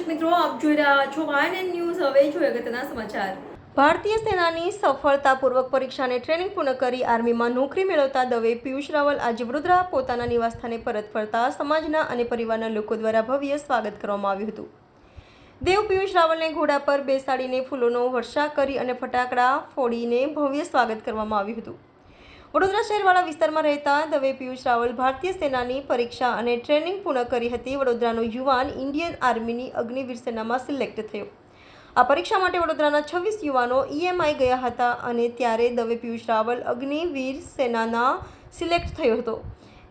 મિત્રો, આપ જોઈ રહ્યા છો YNN ન્યૂઝ. હવે જોઈએ અગત્યના સમાચાર. ભારતીય સેનાની સફળતાપૂર્વક પરીક્ષા અને ટ્રેનિંગ પૂર્ણ કરી આર્મીમાં નોકરી મેળવતા દવે પિયુષ રાવલ આજે વડોદરા પોતાના નિવાસસ્થાને પરત ફરતા સમાજના અને પરિવારના લોકો દ્વારા ભવ્ય સ્વાગત કરવામાં આવ્યું હતું. દેવ પિયુષ રાવલને ઘોડા પર બેસાડીને ફૂલોનો વર્ષા કરી અને ફટાકડા ફોડીને ભવ્ય સ્વાગત કરવામાં આવ્યું હતું. વડોદરા શહેરવાળા વિસ્તારમાં રહેતા દવે પિયુષ રાવલ ભારતીય સેનાની પરીક્ષા અને ટ્રેનિંગ પૂર્ણ કરી હતી. વડોદરાનો યુવાન ઇન્ડિયન આર્મીની અગ્નિવીર સેનામાં સિલેક્ટ થયો. આ પરીક્ષા માટે વડોદરાના 26 યુવાનો EMI ગયા હતા અને ત્યારે દવે પિયુષ રાવલ અગ્નિવીર સેનાના સિલેક્ટ થયો હતો.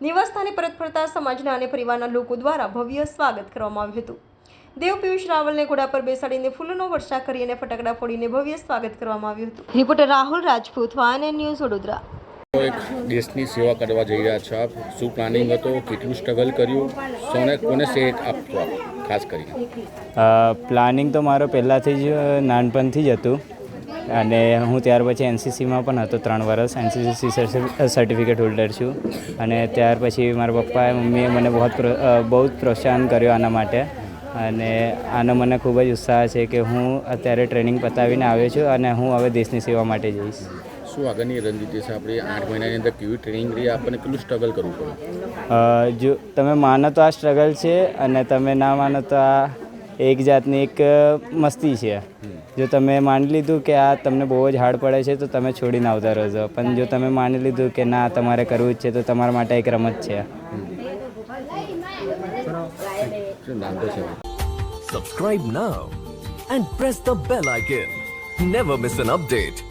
નિવાસસ્થાને પરત ફરતા સમાજના અને પરિવારના લોકો દ્વારા ભવ્ય સ્વાગત કરવામાં આવ્યું હતું. દેવ પિયુષ રાવલને ઘોડા પર બેસાડીને ફૂલોનો વર્ષા કરી અને ફટાકડા ફોડીને ભવ્ય સ્વાગત કરવામાં આવ્યું હતું. Reporter Rahul Rajput, YNN news, Vadodara. એક દેશની સેવા કરવા જઈ રહ્યા છો આપ, શું પ્લાનિંગ હતો, કેટલું સ્ટ્રગલ કર્યું, કોને સેટ આપતો ખાસ કરીને? પ્લાનિંગ તો મારો પહેલાંથી જ નાનપણથી જ હતું અને હું ત્યાર પછી NCCમાં પણ હતો 3 વર્ષ. NCC સર્ટિફિકેટ હોલ્ડર છું અને ત્યાર પછી મારા પપ્પાએ મમ્મીએ મને બહુ જ પ્રોત્સાહન કર્યો આના માટે અને આનો મને ખૂબ જ ઉત્સાહ છે કે હું અત્યારે ટ્રેનિંગ પતાવીને આવ્યો છું અને હું હવે દેશની સેવા માટે જઈશ. શું આગળની રણનીતિ છે આપણી? 8 મહિનાની અંદર કેવી ટ્રેનિંગ રહી, આપણને કેટલું સ્ટ્રગલ કરવું પડે? જો તમે માનો તો આ સ્ટ્રગલ છે અને તમે ના માનો તો આ એક જાતની એક મસ્તી છે. જો તમે માની લીધું કે આ તમને બહુ જ હાર્ડ પડે છે તો તમે છોડીને આવતા રહેજો, પણ જો તમે માની લીધું કે ના તમારે કરવું જ છે તો તમારા માટે એક રમત છે. Subscribe now and press the bell icon. Never miss an update.